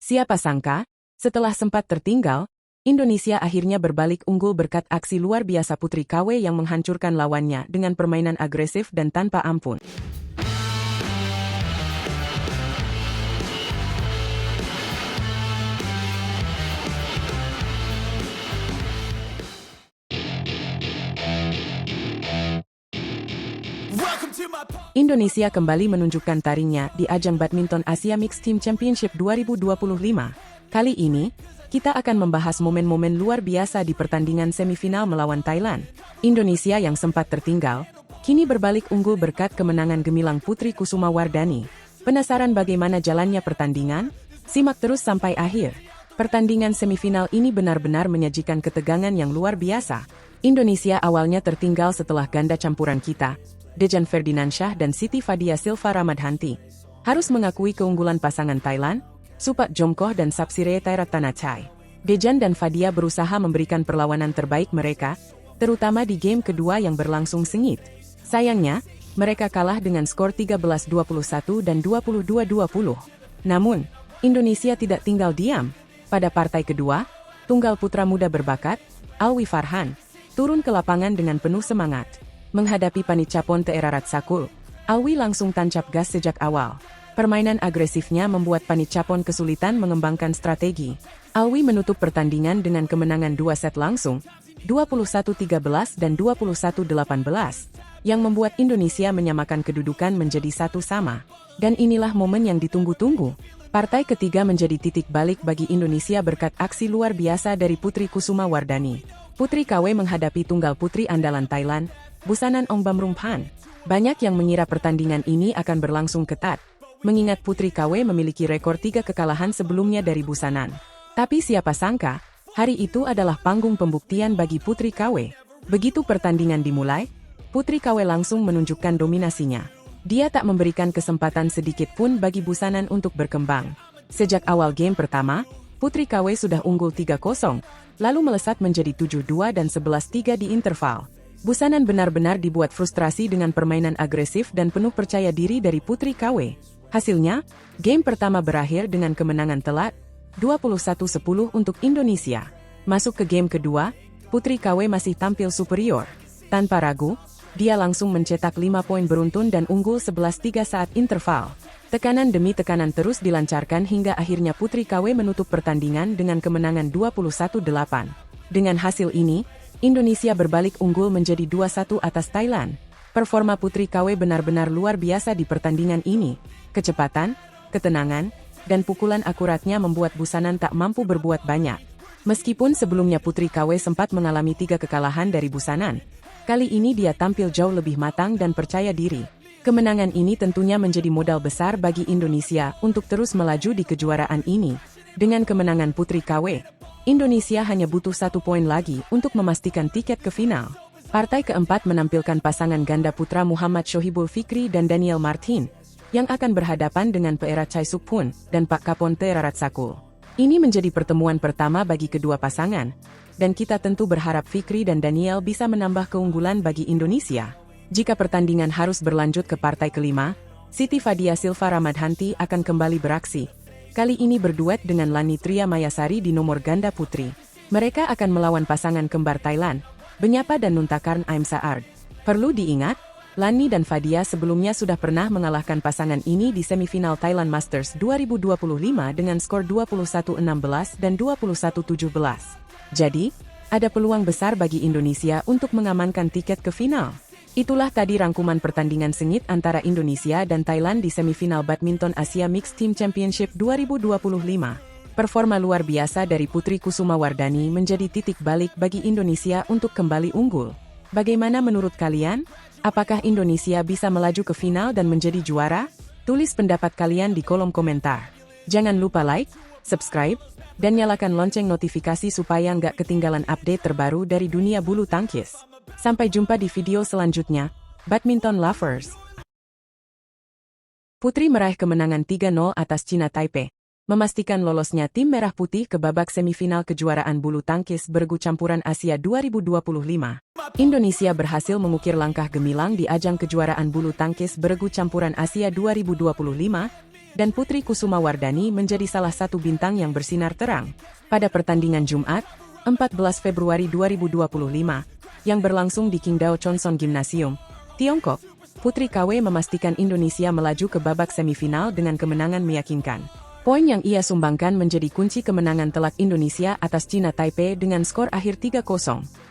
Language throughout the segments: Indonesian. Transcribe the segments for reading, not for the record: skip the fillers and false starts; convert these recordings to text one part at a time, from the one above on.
Siapa sangka, setelah sempat tertinggal, Indonesia akhirnya berbalik unggul berkat aksi luar biasa Putri KW yang menghancurkan lawannya dengan permainan agresif dan tanpa ampun. Indonesia kembali menunjukkan taringnya di ajang badminton Asia Mixed Team Championship 2025. Kali ini, kita akan membahas momen-momen luar biasa di pertandingan semifinal melawan Thailand. Indonesia yang sempat tertinggal, kini berbalik unggul berkat kemenangan gemilang Putri Kusumawardhani. Penasaran bagaimana jalannya pertandingan? Simak terus sampai akhir. Pertandingan semifinal ini benar-benar menyajikan ketegangan yang luar biasa. Indonesia awalnya tertinggal setelah ganda campuran kita, Dejan Ferdinansyah dan Siti Fadia Silva Ramadhanti, harus mengakui keunggulan pasangan Thailand, Supak Jomkoh dan Sapsiree Thairattanachai. Dejan dan Fadia berusaha memberikan perlawanan terbaik mereka, terutama di game kedua yang berlangsung sengit. Sayangnya, mereka kalah dengan skor 13-21 dan 22-20. Namun, Indonesia tidak tinggal diam. Pada partai kedua, tunggal putra muda berbakat, Alwi Farhan, turun ke lapangan dengan penuh semangat. Menghadapi Panicapon Teerarat-Sakul, Alwi langsung tancap gas sejak awal. Permainan agresifnya membuat Panicapon kesulitan mengembangkan strategi. Alwi menutup pertandingan dengan kemenangan 2 set langsung, 21-13 dan 21-18, yang membuat Indonesia menyamakan kedudukan menjadi 1-1. Dan inilah momen yang ditunggu-tunggu. Partai ketiga menjadi titik balik bagi Indonesia berkat aksi luar biasa dari Putri Kusumawardhani. Putri KW menghadapi tunggal putri andalan Thailand, Busanan Ongbamrungpan. Banyak yang mengira pertandingan ini akan berlangsung ketat, mengingat Putri KW memiliki rekor 3 kekalahan sebelumnya dari Busanan. Tapi siapa sangka, hari itu adalah panggung pembuktian bagi Putri KW. Begitu pertandingan dimulai, Putri KW langsung menunjukkan dominasinya. Dia tak memberikan kesempatan sedikit pun bagi Busanan untuk berkembang. Sejak awal game pertama, Putri KW sudah unggul 3-0, lalu melesat menjadi 7-2 dan 11-3 di interval. Busanan benar-benar dibuat frustrasi dengan permainan agresif dan penuh percaya diri dari Putri KW. Hasilnya, game pertama berakhir dengan kemenangan telak, 21-10 untuk Indonesia. Masuk ke game kedua, Putri KW masih tampil superior. Tanpa ragu, dia langsung mencetak 5 poin beruntun dan unggul 11-3 saat interval. Tekanan demi tekanan terus dilancarkan hingga akhirnya Putri KW menutup pertandingan dengan kemenangan 21-8. Dengan hasil ini, Indonesia berbalik unggul menjadi 2-1 atas Thailand. Performa Putri KW benar-benar luar biasa di pertandingan ini. Kecepatan, ketenangan, dan pukulan akuratnya membuat Busanan tak mampu berbuat banyak. Meskipun sebelumnya Putri KW sempat mengalami 3 kekalahan dari Busanan, kali ini dia tampil jauh lebih matang dan percaya diri. Kemenangan ini tentunya menjadi modal besar bagi Indonesia untuk terus melaju di kejuaraan ini. Dengan kemenangan Putri KW, Indonesia hanya butuh 1 poin lagi untuk memastikan tiket ke final. Partai keempat menampilkan pasangan ganda putra Muhammad Shohibul Fikri dan Daniel Martin, yang akan berhadapan dengan Peerachai Sukpun dan Pakapon Teerarat-Sakul. Ini menjadi pertemuan pertama bagi kedua pasangan, dan kita tentu berharap Fikri dan Daniel bisa menambah keunggulan bagi Indonesia. Jika pertandingan harus berlanjut ke partai kelima, Siti Fadia Silva Ramadhanti akan kembali beraksi. Kali ini berduet dengan Lani Tria Mayasari di nomor ganda putri. Mereka akan melawan pasangan kembar Thailand, Benyapa dan Nuntakarn Aimsaard. Perlu diingat, Lani dan Fadia sebelumnya sudah pernah mengalahkan pasangan ini di semifinal Thailand Masters 2025 dengan skor 21-16 dan 21-17. Jadi, ada peluang besar bagi Indonesia untuk mengamankan tiket ke final. Itulah tadi rangkuman pertandingan sengit antara Indonesia dan Thailand di semifinal badminton Asia Mixed Team Championship 2025. Performa luar biasa dari Putri Kusumawardhani menjadi titik balik bagi Indonesia untuk kembali unggul. Bagaimana menurut kalian? Apakah Indonesia bisa melaju ke final dan menjadi juara? Tulis pendapat kalian di kolom komentar. Jangan lupa like, subscribe, dan nyalakan lonceng notifikasi supaya nggak ketinggalan update terbaru dari dunia bulu tangkis. Sampai jumpa di video selanjutnya, Badminton Lovers. Putri meraih kemenangan 3-0 atas China Taipei, memastikan lolosnya tim merah putih ke babak semifinal kejuaraan bulu tangkis bergu campuran Asia 2025. Indonesia berhasil mengukir langkah gemilang di ajang kejuaraan bulu tangkis bergu campuran Asia 2025, dan Putri Kusuma Wardani menjadi salah satu bintang yang bersinar terang. Pada pertandingan Jumat, 14 Februari 2025, yang berlangsung di Qingdao Chonson Gymnasium, Tiongkok, Putri KW memastikan Indonesia melaju ke babak semifinal dengan kemenangan meyakinkan. Poin yang ia sumbangkan menjadi kunci kemenangan telak Indonesia atas China Taipei dengan skor akhir 3-0.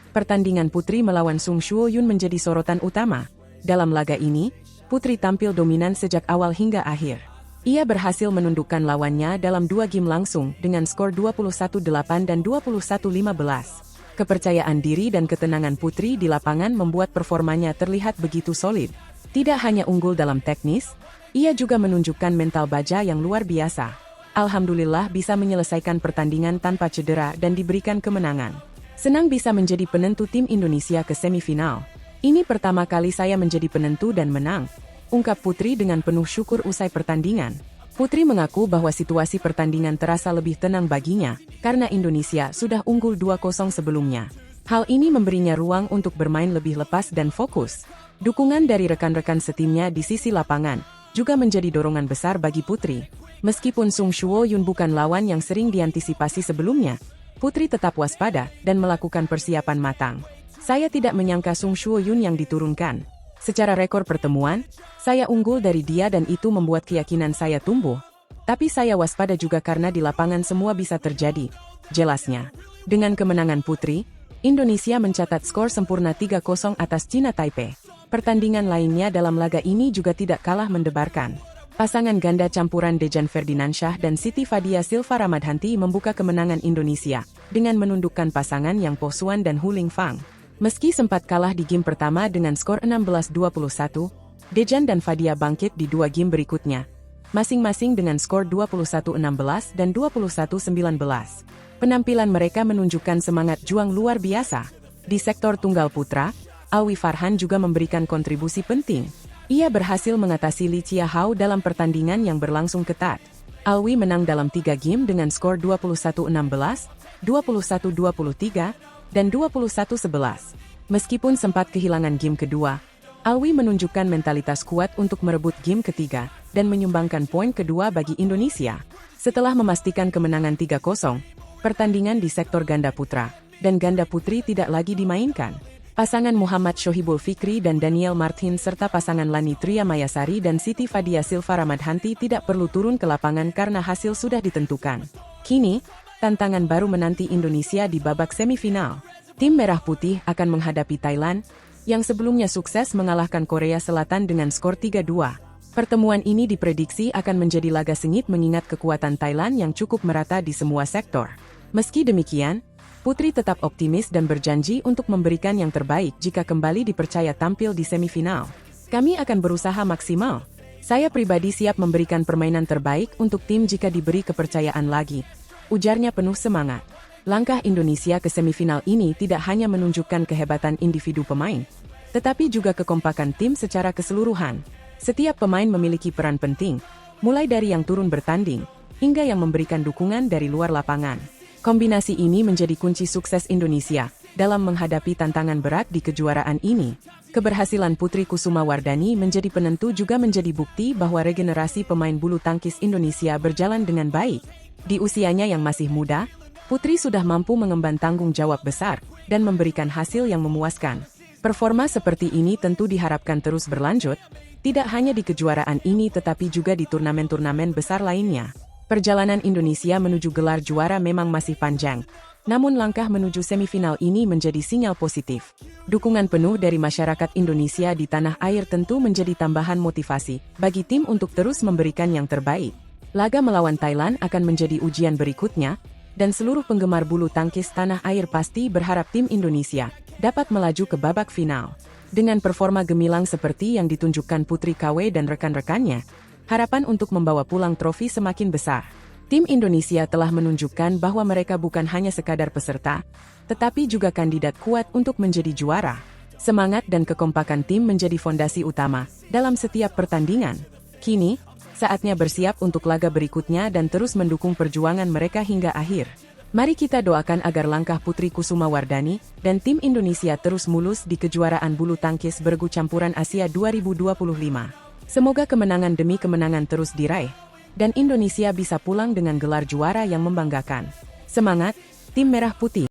Pertandingan Putri melawan Sung Shuo-yun menjadi sorotan utama. Dalam laga ini, Putri tampil dominan sejak awal hingga akhir. Ia berhasil menundukkan lawannya dalam 2 game langsung dengan skor 21-8 dan 21-15. Kepercayaan diri dan ketenangan Putri di lapangan membuat performanya terlihat begitu solid. Tidak hanya unggul dalam teknis, ia juga menunjukkan mental baja yang luar biasa. Alhamdulillah bisa menyelesaikan pertandingan tanpa cedera dan diberikan kemenangan. Senang bisa menjadi penentu tim Indonesia ke semifinal. Ini pertama kali saya menjadi penentu dan menang, ungkap Putri dengan penuh syukur usai pertandingan. Putri mengaku bahwa situasi pertandingan terasa lebih tenang baginya, karena Indonesia sudah unggul 2-0 sebelumnya. Hal ini memberinya ruang untuk bermain lebih lepas dan fokus. Dukungan dari rekan-rekan setimnya di sisi lapangan juga menjadi dorongan besar bagi Putri. Meskipun Sung Shuo-yun bukan lawan yang sering diantisipasi sebelumnya, Putri tetap waspada dan melakukan persiapan matang. Saya tidak menyangka Sung Shuo-yun yang diturunkan. Secara rekor pertemuan, saya unggul dari dia dan itu membuat keyakinan saya tumbuh. Tapi saya waspada juga karena di lapangan semua bisa terjadi, jelasnya. Dengan kemenangan Putri, Indonesia mencatat skor sempurna 3-0 atas China Taipei. Pertandingan lainnya dalam laga ini juga tidak kalah mendebarkan. Pasangan ganda campuran Dejan Ferdinansyah dan Siti Fadia Silva Ramadhanti membuka kemenangan Indonesia dengan menundukkan pasangan Yang Po Suan dan Hu Lingfang. Meski sempat kalah di game pertama dengan skor 16-21, Dejan dan Fadia bangkit di 2 game berikutnya, masing-masing dengan skor 21-16 dan 21-19. Penampilan mereka menunjukkan semangat juang luar biasa. Di sektor tunggal putra, Alwi Farhan juga memberikan kontribusi penting. Ia berhasil mengatasi Li Chia-hao dalam pertandingan yang berlangsung ketat. Alwi menang dalam 3 game dengan skor 21-16, 21-23, dan 21-11. Meskipun sempat kehilangan game kedua, Alwi menunjukkan mentalitas kuat untuk merebut game ketiga dan menyumbangkan poin kedua bagi Indonesia. Setelah memastikan kemenangan 3-0, pertandingan di sektor ganda putra dan ganda putri tidak lagi dimainkan. Pasangan Muhammad Shohibul Fikri dan Daniel Martin serta pasangan Lani Tria Mayasari dan Siti Fadia Silva Ramadhanti tidak perlu turun ke lapangan karena hasil sudah ditentukan. Kini, tantangan baru menanti Indonesia di babak semifinal. Tim Merah Putih akan menghadapi Thailand, yang sebelumnya sukses mengalahkan Korea Selatan dengan skor 3-2. Pertemuan ini diprediksi akan menjadi laga sengit mengingat kekuatan Thailand yang cukup merata di semua sektor. Meski demikian, Putri tetap optimis dan berjanji untuk memberikan yang terbaik jika kembali dipercaya tampil di semifinal. Kami akan berusaha maksimal. Saya pribadi siap memberikan permainan terbaik untuk tim jika diberi kepercayaan lagi, ujarnya penuh semangat. Langkah Indonesia ke semifinal ini tidak hanya menunjukkan kehebatan individu pemain, tetapi juga kekompakan tim secara keseluruhan. Setiap pemain memiliki peran penting, mulai dari yang turun bertanding, hingga yang memberikan dukungan dari luar lapangan. Kombinasi ini menjadi kunci sukses Indonesia dalam menghadapi tantangan berat di kejuaraan ini. Keberhasilan Putri Kusuma Wardani menjadi penentu juga menjadi bukti bahwa regenerasi pemain bulu tangkis Indonesia berjalan dengan baik. Di usianya yang masih muda, Putri sudah mampu mengemban tanggung jawab besar dan memberikan hasil yang memuaskan. Performa seperti ini tentu diharapkan terus berlanjut, tidak hanya di kejuaraan ini tetapi juga di turnamen-turnamen besar lainnya. Perjalanan Indonesia menuju gelar juara memang masih panjang, namun langkah menuju semifinal ini menjadi sinyal positif. Dukungan penuh dari masyarakat Indonesia di tanah air tentu menjadi tambahan motivasi bagi tim untuk terus memberikan yang terbaik. Laga melawan Thailand akan menjadi ujian berikutnya, dan seluruh penggemar bulu tangkis tanah air pasti berharap tim Indonesia dapat melaju ke babak final. Dengan performa gemilang seperti yang ditunjukkan Putri KW dan rekan-rekannya, harapan untuk membawa pulang trofi semakin besar. Tim Indonesia telah menunjukkan bahwa mereka bukan hanya sekadar peserta, tetapi juga kandidat kuat untuk menjadi juara. Semangat dan kekompakan tim menjadi fondasi utama dalam setiap pertandingan. Kini, saatnya bersiap untuk laga berikutnya dan terus mendukung perjuangan mereka hingga akhir. Mari kita doakan agar langkah Putri Kusuma Wardani dan tim Indonesia terus mulus di kejuaraan bulu tangkis bergu campuran Asia 2025. Semoga kemenangan demi kemenangan terus diraih, dan Indonesia bisa pulang dengan gelar juara yang membanggakan. Semangat, tim Merah Putih!